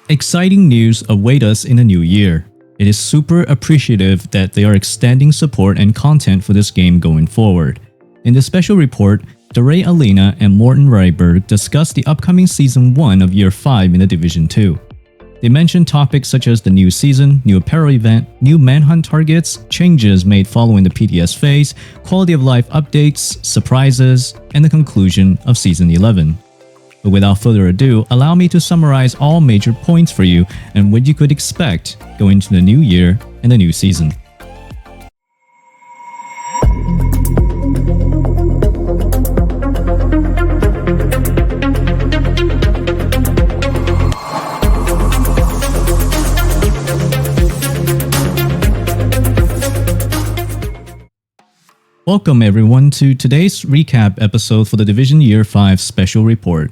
Exciting news await us in the new year. It is super appreciative that they are extending support and content for this game going forward. In the special report, DeRay Alina and Morten Ryberg discussed the upcoming Season 1 of Year 5 in The Division 2. They mentioned topics such as the new season, new apparel event, new manhunt targets, changes made following the PTS phase, quality of life updates, surprises, and the conclusion of Season 11. But without further ado, allow me to summarize all major points for you and what you could expect going into the new year and the new season. Welcome everyone to today's recap episode for the Division Year 5 special report.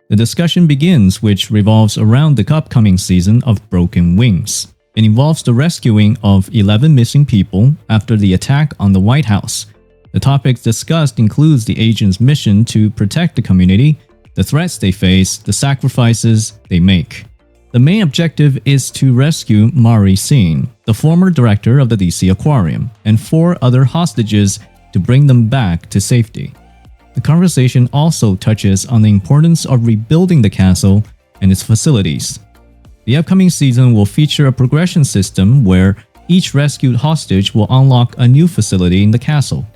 The discussion begins, which revolves around the upcoming season of Broken Wings. It involves the rescuing of 11 missing people after the attack on the White House. The topics discussed includes the agent's mission to protect the community, the threats they face, the sacrifices they make. The main objective is to rescue Mari Singh, the former director of the DC Aquarium, and 4 other hostages to bring them back to safety. The conversation also touches on the importance of rebuilding the castle and its facilities. The upcoming season will feature a progression system where each rescued hostage will unlock a new facility in the castle.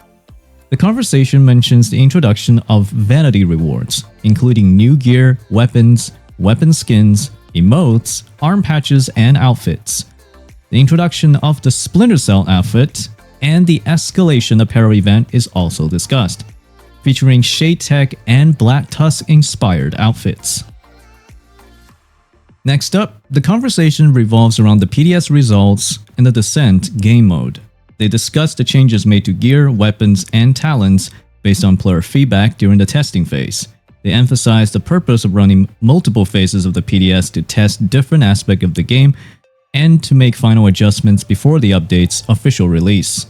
The conversation mentions the introduction of vanity rewards, including new gear, weapons, weapon skins, emotes, arm patches, and outfits. The introduction of the Splinter Cell outfit and the Escalation apparel event is also discussed, featuring Shade Tech and Black Tusk inspired outfits. Next up, the conversation revolves around the PTS results and the Descent game mode. They discuss the changes made to gear, weapons, and talents based on player feedback during the testing phase. They emphasize the purpose of running multiple phases of the PTS to test different aspects of the game and to make final adjustments before the update's official release.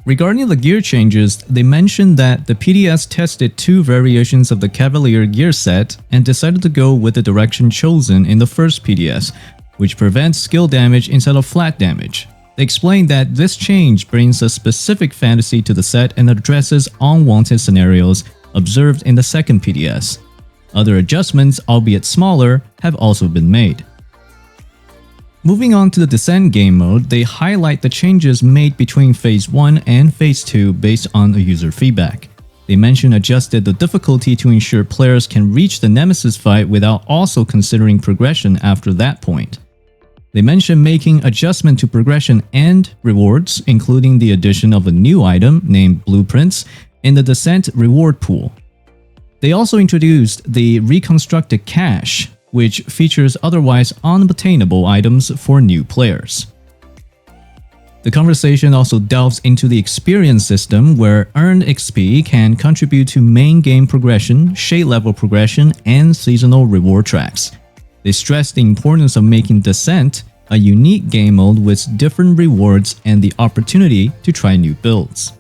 Regarding the gear changes, they mentioned that the PTS tested 2 variations of the Cavalier gear set and decided to go with the direction chosen in the first PTS, which prevents skill damage instead of flat damage. They explained that this change brings a specific fantasy to the set and addresses unwanted scenarios observed in the second PTS. Other adjustments, albeit smaller, have also been made. Moving on to the Descent game mode, they highlight the changes made between Phase 1 and Phase 2 based on the user feedback. They mention adjusted the difficulty to ensure players can reach the Nemesis fight without also considering progression after that point. They mention making adjustment to progression and rewards, including the addition of a new item named Blueprints in the Descent reward pool. They also introduced the Reconstructed Cache, which features otherwise unobtainable items for new players. The conversation also delves into the experience system where earned XP can contribute to main game progression, shade level progression, and seasonal reward tracks. They stress the importance of making Descent a unique game mode with different rewards and the opportunity to try new builds.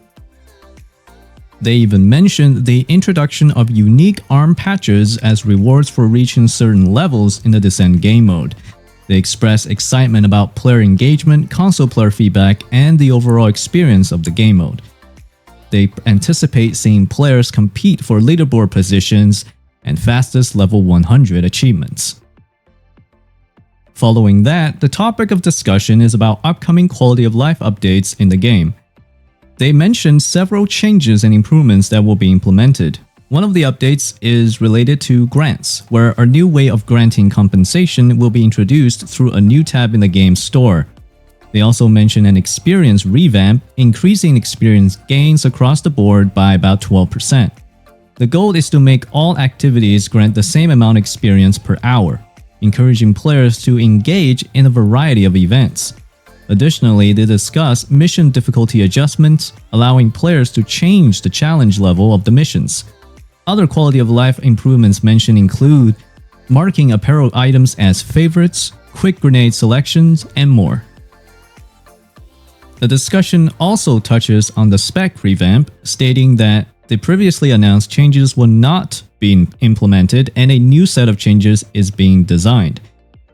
They even mentioned the introduction of unique arm patches as rewards for reaching certain levels in the Descent game mode. They express excitement about player engagement, console player feedback, and the overall experience of the game mode. They anticipate seeing players compete for leaderboard positions and fastest level 100 achievements. Following that, the topic of discussion is about upcoming quality of life updates in the game. They mentioned several changes and improvements that will be implemented. One of the updates is related to grants, where a new way of granting compensation will be introduced through a new tab in the game store. They also mention an experience revamp, increasing experience gains across the board by about 12%. The goal is to make all activities grant the same amount of experience per hour, encouraging players to engage in a variety of events. Additionally, they discuss mission difficulty adjustments, allowing players to change the challenge level of the missions. Other quality of life improvements mentioned include marking apparel items as favorites, quick grenade selections, and more. The discussion also touches on the spec revamp, stating that the previously announced changes will not being implemented and a new set of changes is being designed.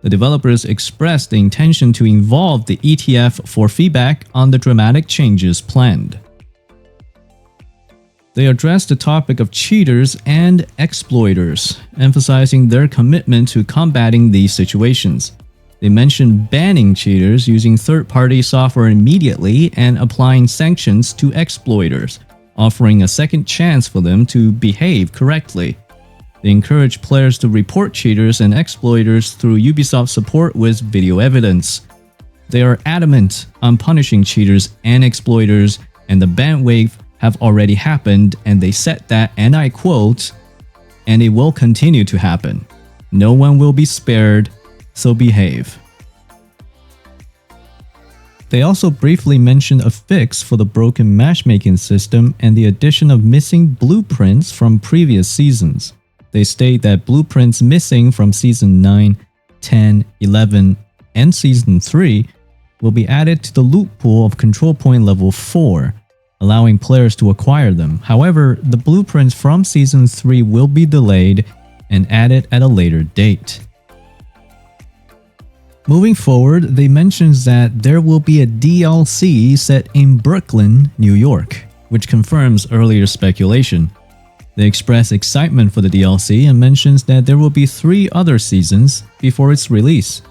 The developers expressed the intention to involve the ETF for feedback on the dramatic changes planned. They addressed the topic of cheaters and exploiters, emphasizing their commitment to combating these situations. They mentioned banning cheaters using third-party software immediately and applying sanctions to exploiters, offering a second chance for them to behave correctly. They encourage players to report cheaters and exploiters through Ubisoft support with video evidence. They are adamant on punishing cheaters and exploiters, and the ban wave have already happened, and they said that, and I quote, "And it will continue to happen. No one will be spared, so behave." They also briefly mentioned a fix for the broken matchmaking system and the addition of missing blueprints from previous seasons. They state that blueprints missing from Season 9, 10, 11, and Season 3 will be added to the loot pool of Control Point Level 4, allowing players to acquire them. However, the blueprints from Season 3 will be delayed and added at a later date. Moving forward, they mentioned that there will be a DLC set in Brooklyn, New York, which confirms earlier speculation. They express excitement for the DLC and mentions that there will be 3 other seasons before its release.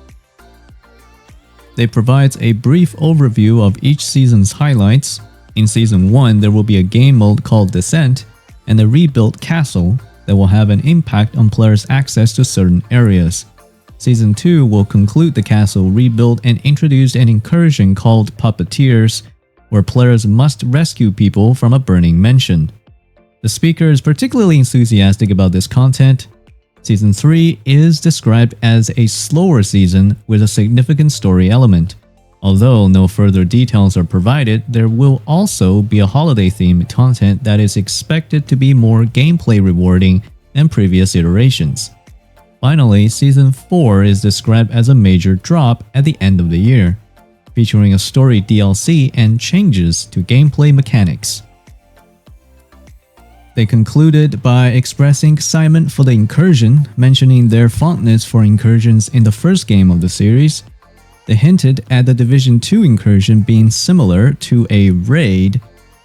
They provide a brief overview of each season's highlights. In Season 1, there will be a game mode called Descent and a rebuilt castle that will have an impact on players' access to certain areas. Season 2 will conclude the castle rebuild and introduce an incursion called Puppeteers, where players must rescue people from a burning mansion. The speaker is particularly enthusiastic about this content. Season 3 is described as a slower season with a significant story element. Although no further details are provided, there will also be a holiday-themed content that is expected to be more gameplay rewarding than previous iterations. Finally, Season 4 is described as a major drop at the end of the year, featuring a story DLC and changes to gameplay mechanics. They concluded by expressing excitement for the incursion, mentioning their fondness for incursions in the first game of the series. They hinted at the Division 2 incursion being similar to a raid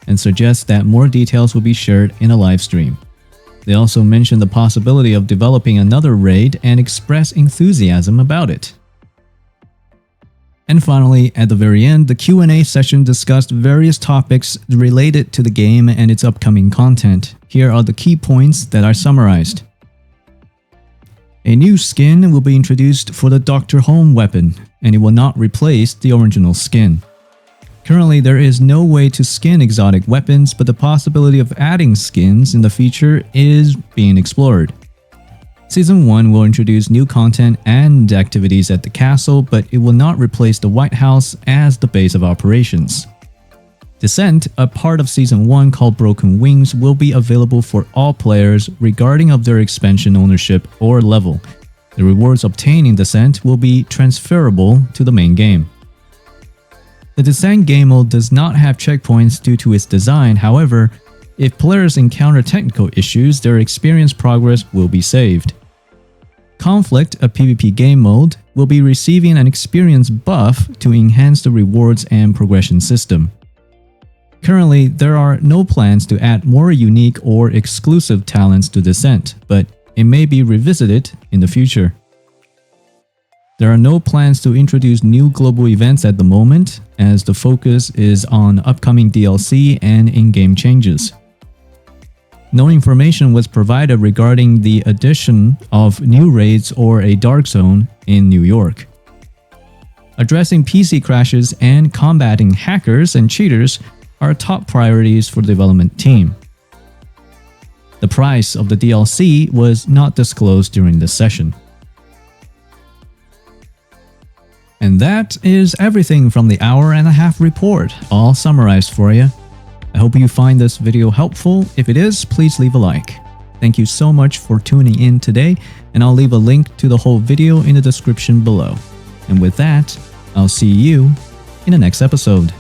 and suggest that more details will be shared in a live stream. They also mentioned the possibility of developing another raid and express enthusiasm about it. And finally, at the very end, the Q&A session discussed various topics related to the game and its upcoming content. Here are the key points that are summarized. A new skin will be introduced for the Dr. Home weapon, and it will not replace the original skin. Currently, there is no way to skin exotic weapons, but the possibility of adding skins in the future is being explored. Season 1 will introduce new content and activities at the castle, but it will not replace the White House as the base of operations. Descent, a part of Season 1 called Broken Wings, will be available for all players regarding of their expansion ownership or level. The rewards obtained in Descent will be transferable to the main game. The Descent game mode does not have checkpoints due to its design. However, if players encounter technical issues, their experience progress will be saved. Conflict, a PvP game mode, will be receiving an experience buff to enhance the rewards and progression system. Currently, there are no plans to add more unique or exclusive talents to Descent, but it may be revisited in the future. There are no plans to introduce new global events at the moment, as the focus is on upcoming DLC and in-game changes. No information was provided regarding the addition of new raids or a dark zone in New York. Addressing PC crashes and combating hackers and cheaters are top priorities for the development team. The price of the DLC was not disclosed during this session. And that is everything from the hour-and-a-half report, all summarized for you. I hope you find this video helpful. If it is, please leave a like. Thank you so much for tuning in today, and I'll leave a link to the whole video in the description below. And with that, I'll see you in the next episode.